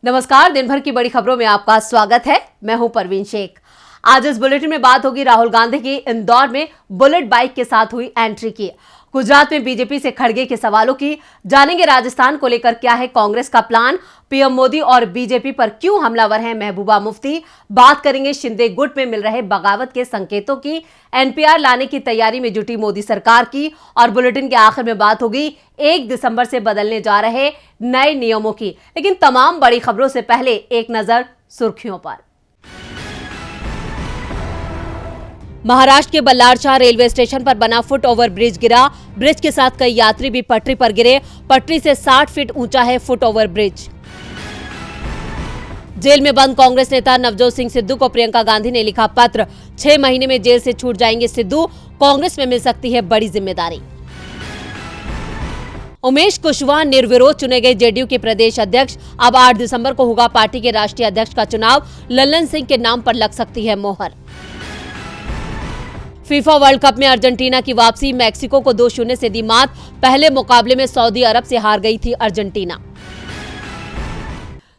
नमस्कार, दिन भर की बड़ी खबरों में आपका स्वागत है। मैं हूं परवीन शेख। आज इस बुलेटिन में बात होगी राहुल गांधी की इंदौर में बुलेट बाइक के साथ हुई एंट्री की, गुजरात में बीजेपी से खड़गे के सवालों की, जानेंगे राजस्थान को लेकर क्या है कांग्रेस का प्लान, पीएम मोदी और बीजेपी पर क्यों हमलावर हैं महबूबा मुफ्ती, बात करेंगे शिंदे गुट में मिल रहे बगावत के संकेतों की, एनपीआर लाने की तैयारी में जुटी मोदी सरकार की, और बुलेटिन के आखिर में बात होगी 1 दिसंबर से बदलने जा रहे नए नियमों की। लेकिन तमाम बड़ी खबरों से पहले एक नजर सुर्खियों पर। महाराष्ट्र के बल्लारशाह रेलवे स्टेशन पर बना फुट ओवर ब्रिज गिरा, ब्रिज के साथ कई यात्री भी पटरी पर गिरे, पटरी से 60 फीट ऊंचा है फुट ओवर ब्रिज। जेल में बंद कांग्रेस नेता नवजोत सिंह सिद्धू को प्रियंका गांधी ने लिखा पत्र, 6 महीने में जेल से छूट जाएंगे सिद्धू, कांग्रेस में मिल सकती है बड़ी जिम्मेदारी। उमेश कुशवाहा निर्विरोध चुने गए जेडीयू के प्रदेश अध्यक्ष, अब 8 दिसंबर को होगा पार्टी के राष्ट्रीय अध्यक्ष का चुनाव, लल्लन सिंह के नाम पर लग सकती है मोहर। फीफा वर्ल्ड कप में अर्जेंटीना की वापसी, मैक्सिको को 2-0 से दी मात, पहले मुकाबले में सऊदी अरब से हार गई थी अर्जेंटीना।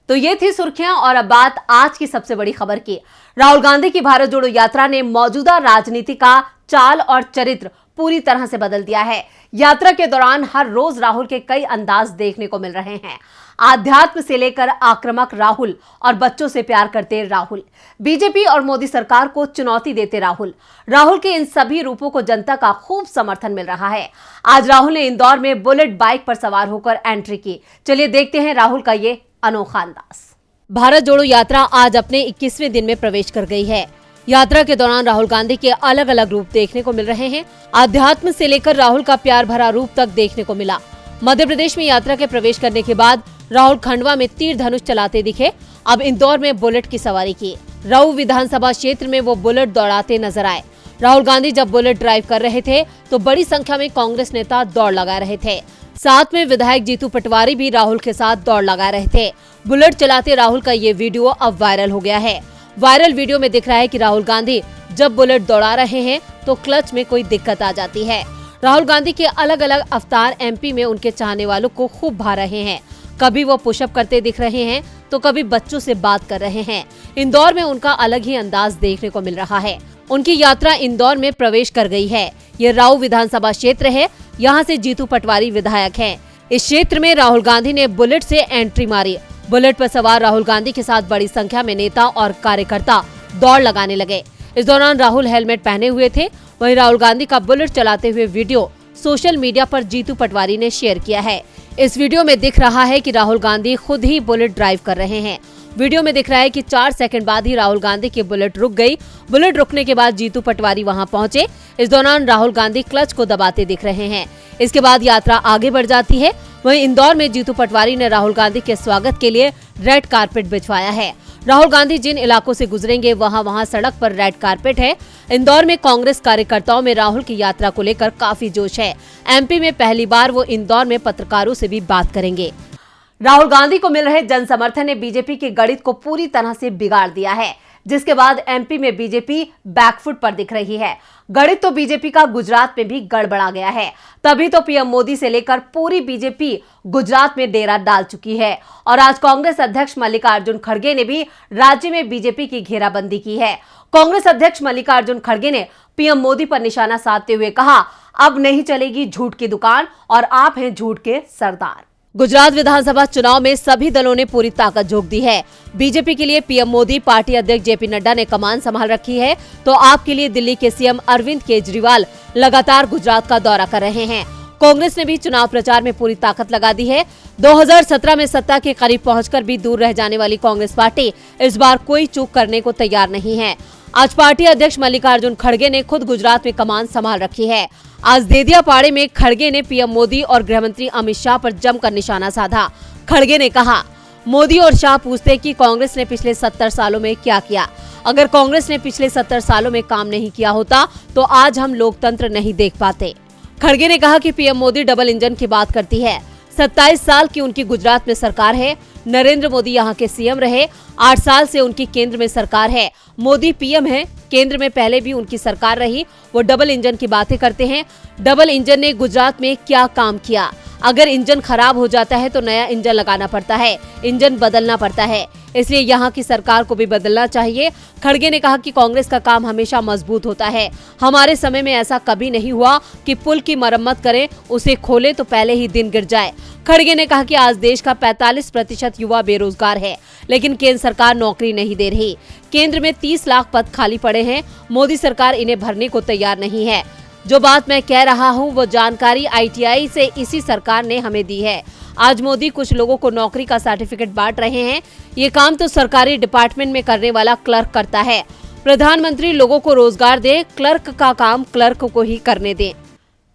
तो ये थी सुर्खियां और अब बात आज की सबसे बड़ी खबर की। राहुल गांधी की भारत जोड़ो यात्रा ने मौजूदा राजनीति का चाल और चरित्र पूरी तरह से बदल दिया है। यात्रा के दौरान हर रोज राहुल के कई अंदाज देखने को मिल रहे हैं। आध्यात्म से लेकर आक्रामक राहुल और बच्चों से प्यार करते राहुल, बीजेपी और मोदी सरकार को चुनौती देते राहुल के इन सभी रूपों को जनता का खूब समर्थन मिल रहा है। आज राहुल ने इंदौर में बुलेट बाइक पर सवार होकर एंट्री की। चलिए देखते हैं राहुल का ये अनोखा अंदाज। भारत जोड़ो यात्रा आज अपने 21वें दिन में प्रवेश कर गई है। यात्रा के दौरान राहुल गांधी के अलग अलग रूप देखने को मिल रहे हैं। आध्यात्म से लेकर राहुल का प्यार भरा रूप तक देखने को मिला। मध्य प्रदेश में यात्रा के प्रवेश करने के बाद राहुल खंडवा में तीर धनुष चलाते दिखे, अब इंदौर में बुलेट की सवारी की। राऊ विधानसभा क्षेत्र में वो बुलेट दौड़ाते नजर आए। राहुल गांधी जब बुलेट ड्राइव कर रहे थे तो बड़ी संख्या में कांग्रेस नेता दौड़ लगा रहे थे। साथ में विधायक जीतू पटवारी भी राहुल के साथ दौड़ लगा रहे थे। बुलेट चलाते राहुल का ये वीडियो अब वायरल हो गया है। वायरल वीडियो में दिख रहा है कि राहुल गांधी जब बुलेट दौड़ा रहे हैं तो क्लच में कोई दिक्कत आ जाती है। राहुल गांधी के अलग अलग अवतार एमपी में उनके चाहने वालों को खूब भा रहे हैं। कभी वो पुशअप करते दिख रहे हैं तो कभी बच्चों से बात कर रहे हैं। इंदौर में उनका अलग ही अंदाज देखने को मिल रहा है। उनकी यात्रा इंदौर में प्रवेश कर गई है। ये राऊ विधानसभा क्षेत्र है, यहाँ से जीतू पटवारी विधायक हैं। इस क्षेत्र में राहुल गांधी ने बुलेट से एंट्री मारी। बुलेट पर सवार राहुल गांधी के साथ बड़ी संख्या में नेता और कार्यकर्ता दौड़ लगाने लगे। इस दौरान राहुल हेलमेट पहने हुए थे। वहीं राहुल गांधी का बुलेट चलाते हुए वीडियो सोशल मीडिया पर जीतू पटवारी ने शेयर किया है। इस वीडियो में दिख रहा है कि राहुल गांधी खुद ही बुलेट ड्राइव कर रहे हैं। वीडियो में दिख रहा है कि 4 सेकंड बाद ही राहुल गांधी की बुलेट रुक गई। बुलेट रुकने के बाद जीतू पटवारी वहां पहुंचे। इस दौरान राहुल गांधी क्लच को दबाते दिख रहे हैं। इसके बाद यात्रा आगे बढ़ जाती है। वहीं इंदौर में जीतू पटवारी ने राहुल गांधी के स्वागत के लिए रेड कारपेट बिछवाया है। राहुल गांधी जिन इलाकों से गुजरेंगे वहां सड़क पर रेड कारपेट है। इंदौर में कांग्रेस कार्यकर्ताओं में राहुल की यात्रा को लेकर काफी जोश है। एमपी में पहली बार वो इंदौर में पत्रकारों से भी बात करेंगे। राहुल गांधी को मिल रहे जन समर्थन ने बीजेपी के गणित को पूरी तरह से बिगाड़ दिया है, जिसके बाद एमपी में बीजेपी बैकफुट पर दिख रही है। गणित तो बीजेपी का गुजरात में भी गड़बड़ा गया है। तभी तो पीएम मोदी से लेकर पूरी बीजेपी गुजरात में डेरा डाल चुकी है। और आज कांग्रेस अध्यक्ष मल्लिकार्जुन खड़गे ने भी राज्य में बीजेपी की घेराबंदी की है। कांग्रेस अध्यक्ष मल्लिकार्जुन खड़गे ने पीएम मोदी पर निशाना साधते हुए कहा, अब नहीं चलेगी झूठ की दुकान और आप हैं झूठ के सरदार। गुजरात विधानसभा चुनाव में सभी दलों ने पूरी ताकत झोंक दी है। बीजेपी के लिए पीएम मोदी, पार्टी अध्यक्ष जेपी नड्डा ने कमान संभाल रखी है, तो आप के लिए दिल्ली के सीएम अरविंद केजरीवाल लगातार गुजरात का दौरा कर रहे हैं। कांग्रेस ने भी चुनाव प्रचार में पूरी ताकत लगा दी है। 2017 में सत्ता के करीब पहुंचकर भी दूर रह जाने वाली कांग्रेस पार्टी इस बार कोई चूक करने को तैयार नहीं है। आज पार्टी अध्यक्ष मल्लिकार्जुन खड़गे ने खुद गुजरात में कमान संभाल रखी है। आज देदियापाड़े में खड़गे ने पीएम मोदी और गृह मंत्री अमित शाह पर जमकर निशाना साधा। खड़गे ने कहा, मोदी और शाह पूछते कि कांग्रेस ने पिछले 70 सालों में क्या किया। अगर कांग्रेस ने पिछले 70 सालों में काम नहीं किया होता तो आज हम लोकतंत्र नहीं देख पाते। खड़गे ने कहा कि पीएम मोदी डबल इंजन की बात करती है। 27 साल की उनकी गुजरात में सरकार है। नरेंद्र मोदी यहाँ के सीएम रहे। 8 साल से उनकी केंद्र में सरकार है। मोदी पीएम है। केंद्र में पहले भी उनकी सरकार रही। वो डबल इंजन की बातें करते हैं। डबल इंजन ने गुजरात में क्या काम किया? अगर इंजन खराब हो जाता है तो नया इंजन लगाना पड़ता है, इंजन बदलना पड़ता है। इसलिए यहाँ की सरकार को भी बदलना चाहिए। खड़गे ने कहा कि कांग्रेस का काम हमेशा मजबूत होता है। हमारे समय में ऐसा कभी नहीं हुआ कि पुल की मरम्मत करें, उसे खोलें तो पहले ही दिन गिर जाए। खड़गे ने कहा कि आज देश का 45% युवा बेरोजगार है, लेकिन केंद्र सरकार नौकरी नहीं दे रही। केंद्र में 30 लाख पद खाली पड़े हैं। मोदी सरकार इन्हें भरने को तैयार नहीं है। जो बात मैं कह रहा हूँ वो जानकारी ITI से इसी सरकार ने हमें दी है। आज मोदी कुछ लोगों को नौकरी का सर्टिफिकेट बांट रहे हैं। ये काम तो सरकारी डिपार्टमेंट में करने वाला क्लर्क करता है। प्रधानमंत्री लोगों को रोजगार दे, क्लर्क का काम क्लर्क को ही करने दे।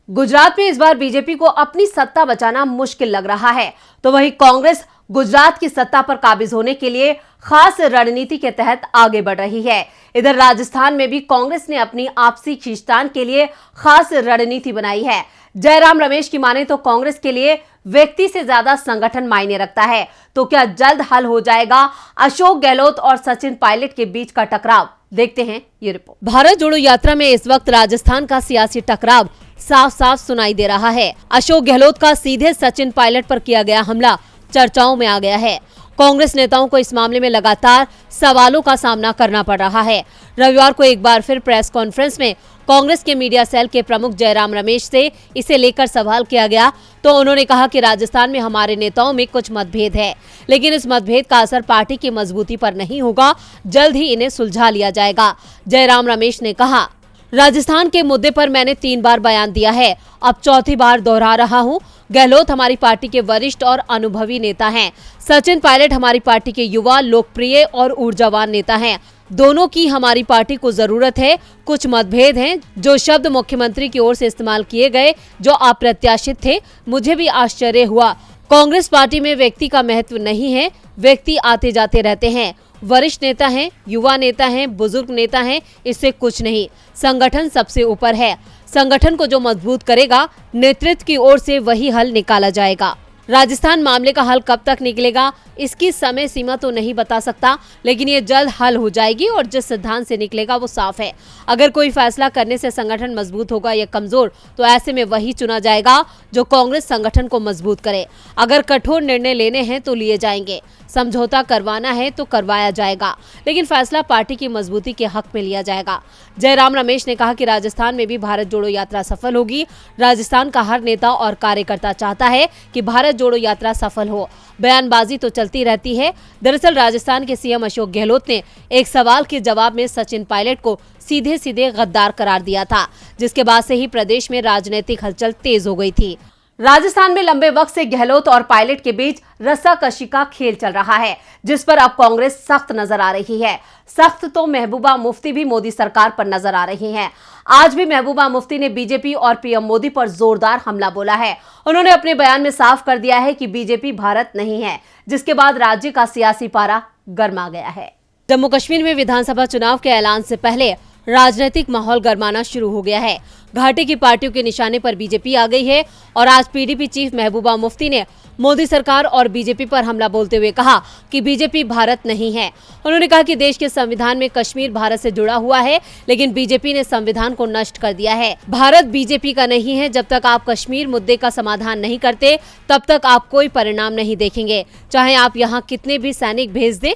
गुजरात में इस बार बीजेपी को अपनी सत्ता बचाना मुश्किल लग रहा है, तो वहीं कांग्रेस गुजरात की सत्ता पर काबिज होने के लिए खास रणनीति के तहत आगे बढ़ रही है। इधर राजस्थान में भी कांग्रेस ने अपनी आपसी खींचतान के लिए खास रणनीति बनाई है। जयराम रमेश की माने तो कांग्रेस के लिए व्यक्ति से ज्यादा संगठन मायने रखता है। तो क्या जल्द हल हो जाएगा अशोक गहलोत और सचिन पायलट के बीच का टकराव? देखते हैं ये रिपोर्ट। भारत जोड़ो यात्रा में इस वक्त राजस्थान का सियासी टकराव साफ साफ सुनाई दे रहा है। अशोक गहलोत का सीधे सचिन पायलट पर किया गया हमला चर्चाओं में आ गया है। कांग्रेस नेताओं को इस मामले में लगातार सवालों का सामना करना पड़ रहा है। रविवार को एक बार फिर प्रेस कॉन्फ्रेंस में कांग्रेस के मीडिया सेल के प्रमुख जयराम रमेश से इसे लेकर सवाल किया गया तो उन्होंने कहा कि राजस्थान में हमारे नेताओं में कुछ मतभेद है, लेकिन इस मतभेद का असर पार्टी की मजबूती पर नहीं होगा। जल्द ही इन्हें सुलझा लिया जाएगा। जयराम रमेश ने कहा, राजस्थान के मुद्दे पर मैंने 3 बार बयान दिया है, अब चौथी बार दोहरा रहा हूं। गहलोत हमारी पार्टी के वरिष्ठ और अनुभवी नेता हैं। सचिन पायलट हमारी पार्टी के युवा, लोकप्रिय और ऊर्जावान नेता हैं। दोनों की हमारी पार्टी को जरूरत है। कुछ मतभेद हैं। जो शब्द मुख्यमंत्री की ओर से इस्तेमाल किए गए जो अप्रत्याशित थे, मुझे भी आश्चर्य हुआ। कांग्रेस पार्टी में व्यक्ति का महत्व नहीं है। व्यक्ति आते जाते रहते हैं। वरिष्ठ नेता हैं, युवा नेता हैं, बुजुर्ग नेता हैं, इससे कुछ नहीं। संगठन सबसे ऊपर है। संगठन को जो मजबूत करेगा, नेतृत्व की ओर से वही हल निकाला जाएगा। राजस्थान मामले का हल कब तक निकलेगा, इसकी समय सीमा तो नहीं बता सकता, लेकिन ये जल्द हल हो जाएगी और जिस सिद्धांत से निकलेगा वो साफ है। अगर कोई फैसला करने से संगठन मजबूत होगा या कमजोर, तो ऐसे में वही चुना जाएगा जो कांग्रेस संगठन को मजबूत करे। अगर कठोर निर्णय लेने हैं तो लिए जाएंगे, समझौता करवाना है तो करवाया जाएगा, लेकिन फैसला पार्टी की मजबूती के हक में लिया जाएगा। जयराम रमेश ने कहा कि राजस्थान में भी भारत जोड़ो यात्रा सफल होगी। राजस्थान का हर नेता और कार्यकर्ता चाहता है कि भारत जोड़ो यात्रा सफल हो। बयानबाजी तो चलती रहती है। दरअसल राजस्थान के सीएम अशोक गहलोत ने एक सवाल के जवाब में सचिन पायलट को सीधे सीधे गद्दार करार दिया था, जिसके बाद से ही प्रदेश में राजनीतिक हलचल तेज हो गई थी। राजस्थान में लंबे वक्त से गहलोत और पायलट के बीच रस्साकशी का खेल चल रहा है, जिस पर अब कांग्रेस सख्त नजर आ रही है। सख्त तो महबूबा मुफ्ती भी मोदी सरकार पर नजर आ रही हैं। आज भी महबूबा मुफ्ती ने बीजेपी और पीएम मोदी पर जोरदार हमला बोला है। उन्होंने अपने बयान में साफ कर दिया है कि बीजेपी भारत नहीं है, जिसके बाद राज्य का सियासी पारा गर्मा गया है। जम्मू कश्मीर में विधानसभा चुनाव के ऐलान से पहले राजनीतिक माहौल गरमाना शुरू हो गया है। घाटी की पार्टियों के निशाने पर बीजेपी आ गई है और आज पीडीपी चीफ महबूबा मुफ्ती ने मोदी सरकार और बीजेपी पर हमला बोलते हुए कहा कि बीजेपी भारत नहीं है। उन्होंने कहा कि देश के संविधान में कश्मीर भारत से जुड़ा हुआ है, लेकिन बीजेपी ने संविधान को नष्ट कर दिया है। भारत बीजेपी का नहीं है। जब तक आप कश्मीर मुद्दे का समाधान नहीं करते, तब तक आप कोई परिणाम नहीं देखेंगे। चाहे आप यहाँ कितने भी सैनिक भेज दें।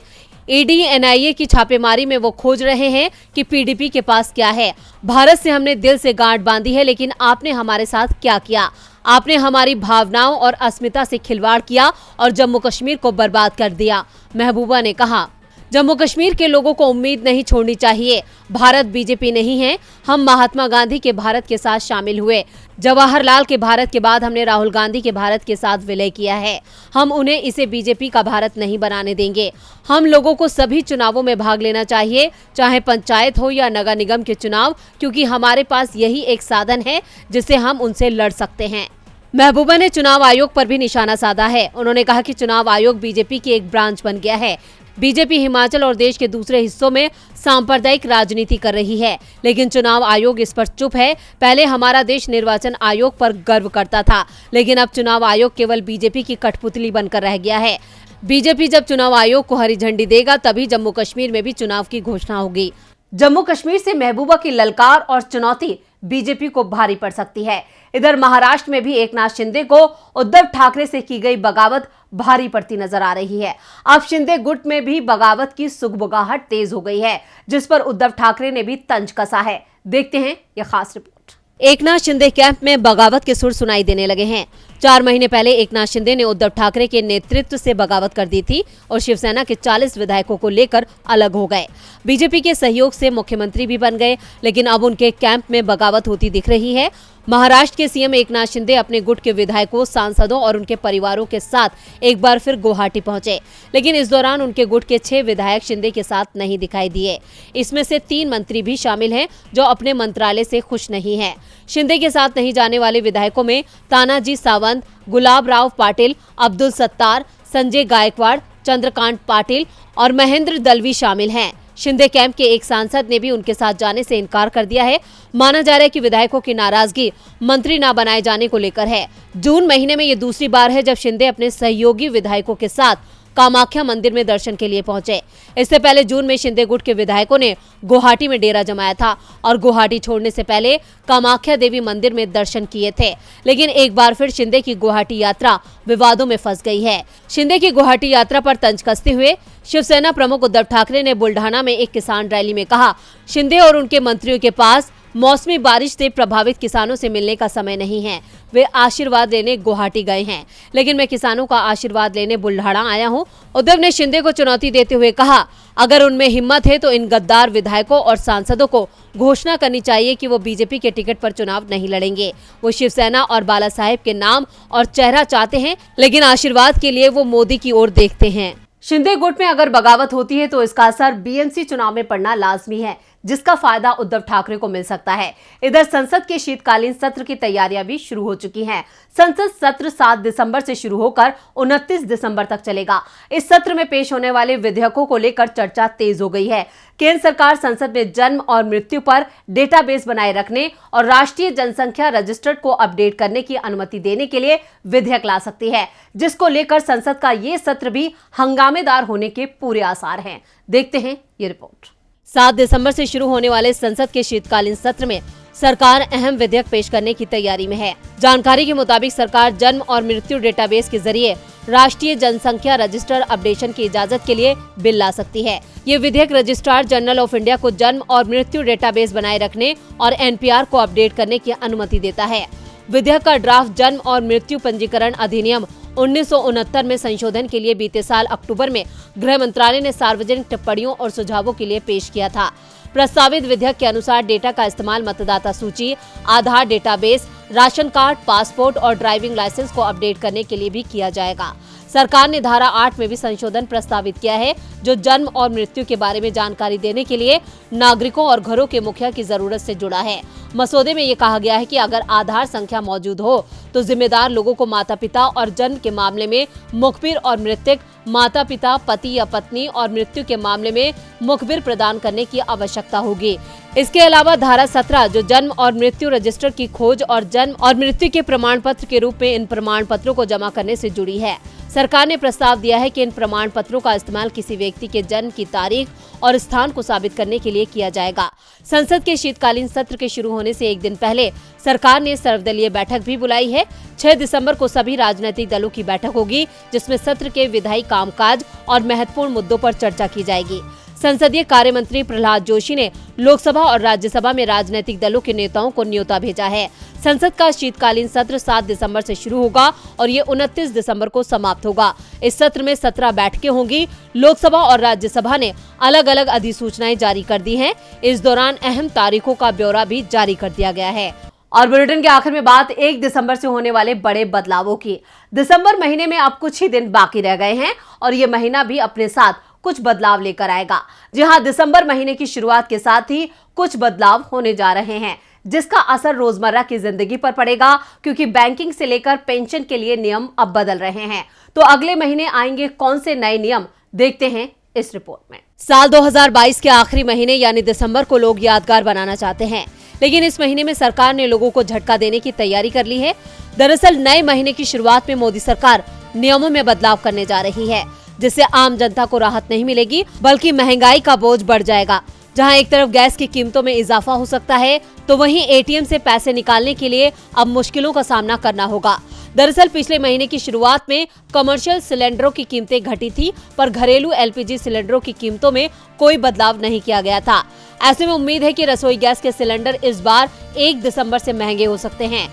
ईडी एनआईए की छापेमारी में वो खोज रहे हैं कि पीडीपी के पास क्या है। भारत से हमने दिल से गांठ बांधी है, लेकिन आपने हमारे साथ क्या किया? आपने हमारी भावनाओं और अस्मिता से खिलवाड़ किया और जम्मू कश्मीर को बर्बाद कर दिया। महबूबा ने कहा, जम्मू कश्मीर के लोगों को उम्मीद नहीं छोड़नी चाहिए। भारत बीजेपी नहीं है। हम महात्मा गांधी के भारत के साथ शामिल हुए। जवाहरलाल के भारत के बाद हमने राहुल गांधी के भारत के साथ विलय किया है। हम उन्हें इसे बीजेपी का भारत नहीं बनाने देंगे। हम लोगों को सभी चुनावों में भाग लेना चाहिए, चाहे पंचायत हो या नगर निगम के चुनाव, क्योंकि हमारे पास यही एक साधन है जिससे हम उनसे लड़ सकते हैं। महबूबा ने चुनाव आयोग पर भी निशाना साधा है। उन्होंने कहा कि चुनाव आयोग बीजेपी की एक ब्रांच बन गया है। बीजेपी हिमाचल और देश के दूसरे हिस्सों में सांप्रदायिक राजनीति कर रही है, लेकिन चुनाव आयोग इस पर चुप है। पहले हमारा देश निर्वाचन आयोग पर गर्व करता था, लेकिन अब चुनाव आयोग केवल बीजेपी की कठपुतली बनकर रह गया है। बीजेपी जब चुनाव आयोग को हरी झंडी देगा तभी जम्मू कश्मीर में भी चुनाव की घोषणा होगी। जम्मू कश्मीर से महबूबा की ललकार और चुनौती बीजेपी को भारी पड़ सकती है। इधर महाराष्ट्र में भी एकनाथ शिंदे को उद्धव ठाकरे से की गई बगावत भारी पड़ती नजर आ रही है। अब शिंदे गुट में भी बगावत की सुगबुगाहट तेज हो गई है, जिस पर उद्धव ठाकरे ने भी तंज कसा है। देखते हैं यह खास रिपोर्ट। एकनाथ शिंदे कैंप में बगावत के सुर सुनाई देने लगे हैं। 4 महीने पहले एकनाथ शिंदे ने उद्धव ठाकरे के नेतृत्व से बगावत कर दी थी और शिवसेना के 40 विधायकों को लेकर अलग हो गए। बीजेपी के सहयोग से मुख्यमंत्री भी बन गए, लेकिन अब उनके कैंप में बगावत होती दिख रही है। महाराष्ट्र के सीएम एकनाथ शिंदे अपने गुट के विधायकों, सांसदों और उनके परिवारों के साथ एक बार फिर गुवाहाटी पहुंचे, लेकिन इस दौरान उनके गुट के 6 विधायक शिंदे के साथ नहीं दिखाई दिए। इसमें से 3 मंत्री भी शामिल हैं जो अपने मंत्रालय से खुश नहीं हैं। शिंदे के साथ नहीं जाने वाले विधायकों में तानाजी सावंत, गुलाब राव पाटिल, अब्दुल सत्तार, संजय गायकवाड़, चंद्रकांत पाटिल और महेंद्र दलवी शामिल हैं। शिंदे कैंप के एक सांसद ने भी उनके साथ जाने से इनकार कर दिया है। माना जा रहा है कि विधायकों की नाराजगी मंत्री न बनाए जाने को लेकर है। जून महीने में ये दूसरी बार है जब शिंदे अपने सहयोगी विधायकों के साथ कामाख्या मंदिर में दर्शन के लिए पहुंचे। इससे पहले जून में शिंदे गुट के विधायकों ने गुवाहाटी में डेरा जमाया था और गुवाहाटी छोड़ने से पहले कामाख्या देवी मंदिर में दर्शन किए थे, लेकिन एक बार फिर शिंदे की गुवाहाटी यात्रा विवादों में फंस गई है। शिंदे की गुवाहाटी यात्रा पर तंज कसते हुए शिवसेना प्रमुख उद्धव ठाकरे ने बुल्ढाना में एक किसान रैली में कहा, शिंदे और उनके मंत्रियों के पास मौसमी बारिश से प्रभावित किसानों से मिलने का समय नहीं है। वे आशीर्वाद लेने गुवाहाटी गए हैं, लेकिन मैं किसानों का आशीर्वाद लेने बुल्ढाना आया हूं। उद्धव ने शिंदे को चुनौती देते हुए कहा, अगर उनमें हिम्मत है तो इन गद्दार विधायकों और सांसदों को घोषणा करनी चाहिए कि वो बीजेपी के टिकट पर चुनाव नहीं लड़ेंगे। वो शिवसेना और बाला साहेब के नाम और चेहरा चाहते हैं, लेकिन आशीर्वाद के लिए वो मोदी की ओर देखते हैं। शिंदे गुट में अगर बगावत होती है तो इसका असर बीएमसी चुनाव में पड़ना लाजमी है, जिसका फायदा उद्धव ठाकरे को मिल सकता है। इधर संसद के शीतकालीन सत्र की तैयारियां भी शुरू हो चुकी हैं। संसद सत्र 7 दिसंबर से शुरू होकर 29 दिसंबर तक चलेगा। इस सत्र में पेश होने वाले विधेयकों को लेकर चर्चा तेज हो गई है। केंद्र सरकार संसद में जन्म और मृत्यु पर डेटाबेस बनाए रखने और राष्ट्रीय जनसंख्या रजिस्टर को अपडेट करने की अनुमति देने के लिए विधेयक ला सकती है, जिसको लेकर संसद का ये सत्र भी हंगामेदार होने के पूरे आसार हैं। देखते हैं ये रिपोर्ट। 7 दिसंबर से शुरू होने वाले संसद के शीतकालीन सत्र में सरकार अहम विधेयक पेश करने की तैयारी में है। जानकारी के मुताबिक सरकार जन्म और मृत्यु डेटाबेस के जरिए राष्ट्रीय जनसंख्या रजिस्टर अपडेशन की इजाजत के लिए बिल ला सकती है। ये विधेयक रजिस्ट्रार जनरल ऑफ इंडिया को जन्म और मृत्यु डेटाबेस बनाए रखने और एनपीआर को अपडेट करने की अनुमति देता है। विधेयक का ड्राफ्ट जन्म और मृत्यु पंजीकरण अधिनियम 1969 में संशोधन के लिए बीते साल अक्टूबर में गृह मंत्रालय ने सार्वजनिक टिप्पणियों और सुझावों के लिए पेश किया था। प्रस्तावित विधेयक के अनुसार डेटा का इस्तेमाल मतदाता सूची, आधार डेटाबेस, राशन कार्ड, पासपोर्ट और ड्राइविंग लाइसेंस को अपडेट करने के लिए भी किया जाएगा। सरकार ने धारा 8 में भी संशोधन प्रस्तावित किया है, जो जन्म और मृत्यु के बारे में जानकारी देने के लिए नागरिकों और घरों के मुखिया की जरूरत से जुड़ा है। मसौदे में ये कहा गया है कि अगर आधार संख्या मौजूद हो तो जिम्मेदार लोगों को माता पिता और जन्म के मामले में मुखबिर और मृतक माता पिता, पति या पत्नी और मृत्यु के मामले में मुखबिर प्रदान करने की आवश्यकता होगी। इसके अलावा धारा 17 जो जन्म और मृत्यु रजिस्टर की खोज और जन्म और मृत्यु के प्रमाण पत्र के रूप में इन प्रमाण पत्रों को जमा करने से जुड़ी है। सरकार ने प्रस्ताव दिया है कि इन प्रमाण पत्रों का इस्तेमाल किसी व्यक्ति के जन्म की तारीख और स्थान को साबित करने के लिए किया जाएगा। संसद के शीतकालीन सत्र के शुरू होने से एक दिन पहले सरकार ने सर्वदलीय बैठक भी बुलाई है। 6 दिसंबर को सभी राजनीतिक दलों की बैठक होगी, जिसमें सत्र के विधायी कामकाज और महत्वपूर्ण मुद्दों पर चर्चा की जाएगी। संसदीय कार्य मंत्री प्रहलाद जोशी ने लोकसभा और राज्यसभा में राजनीतिक दलों के नेताओं को न्योता भेजा है। संसद का शीतकालीन सत्र 7 दिसंबर से शुरू होगा और ये 29 दिसंबर को समाप्त होगा। इस सत्र में 17 बैठकें होंगी। लोकसभा और राज्यसभा ने अलग अलग अधिसूचनाएं जारी कर दी हैं। इस दौरान अहम तारीखों का ब्यौरा भी जारी कर दिया गया है। और बुलेटिन के आखिर में बात 1 दिसंबर से होने वाले बड़े बदलावों की। दिसंबर महीने में अब कुछ ही दिन बाकी रह गए हैं और ये महीना भी अपने साथ कुछ बदलाव लेकर आएगा। जी हां, दिसंबर महीने की शुरुआत के साथ ही कुछ बदलाव होने जा रहे हैं, जिसका असर रोजमर्रा की जिंदगी पर पड़ेगा, क्योंकि बैंकिंग से लेकर पेंशन के लिए नियम अब बदल रहे हैं। तो अगले महीने आएंगे कौन से नए नियम, देखते हैं इस रिपोर्ट में। साल 2022 के आखिरी महीने यानी दिसंबर को लोग यादगार बनाना चाहते हैं, लेकिन इस महीने में सरकार ने लोगों को झटका देने की तैयारी कर ली है। दरअसल नए महीने की शुरुआत में मोदी सरकार नियमों में बदलाव करने जा रही है, जिससे आम जनता को राहत नहीं मिलेगी बल्कि महंगाई का बोझ बढ़ जाएगा। जहां एक तरफ गैस की कीमतों में इजाफा हो सकता है, तो वहीं एटीएम से पैसे निकालने के लिए अब मुश्किलों का सामना करना होगा। दरअसल पिछले महीने की शुरुआत में कमर्शियल सिलेंडरों की कीमतें घटी थी, पर घरेलू एलपीजी सिलेंडरों की कीमतों में कोई बदलाव नहीं किया गया था। ऐसे में उम्मीद है कि रसोई गैस के सिलेंडर इस बार 1 दिसंबर से महंगे हो सकते हैं।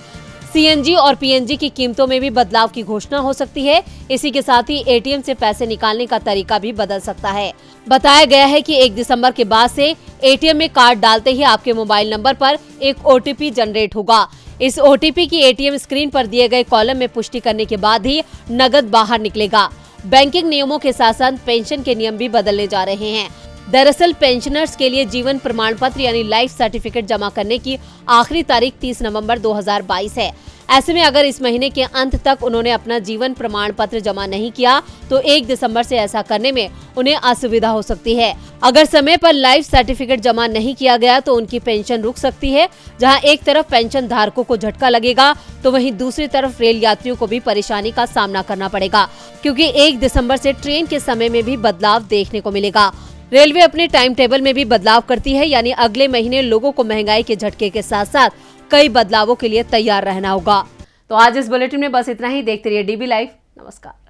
सीएनजी और पीएनजी की कीमतों में भी बदलाव की घोषणा हो सकती है। इसी के साथ ही एटीएम से पैसे निकालने का तरीका भी बदल सकता है। बताया गया है कि 1 दिसंबर के बाद से एटीएम में कार्ड डालते ही आपके मोबाइल नंबर पर एक ओटीपी जनरेट होगा। इस ओटीपी की एटीएम स्क्रीन पर दिए गए कॉलम में पुष्टि करने के बाद ही नकद बाहर निकलेगा। बैंकिंग नियमों के साथ साथ पेंशन के नियम भी बदलने जा रहे हैं। दरअसल पेंशनर्स के लिए जीवन प्रमाण पत्र यानी लाइफ सर्टिफिकेट जमा करने की आखिरी तारीख 30 नवंबर 2022 है। ऐसे में अगर इस महीने के अंत तक उन्होंने अपना जीवन प्रमाण पत्र जमा नहीं किया तो 1 दिसंबर से ऐसा करने में उन्हें असुविधा हो सकती है। अगर समय पर लाइफ सर्टिफिकेट जमा नहीं किया गया तो उनकी पेंशन रुक सकती है। जहां एक तरफ पेंशन धारकों को झटका लगेगा तो वहीं दूसरी तरफ रेल यात्रियों को भी परेशानी का सामना करना पड़ेगा, क्योंकि 1 दिसंबर से ट्रेन के समय में भी बदलाव देखने को मिलेगा। रेलवे अपने टाइम टेबल में भी बदलाव करती है, यानी अगले महीने लोगों को महंगाई के झटके के साथ साथ कई बदलावों के लिए तैयार रहना होगा। तो आज इस बुलेटिन में बस इतना ही। देखते रहिए डीबी लाइव। नमस्कार।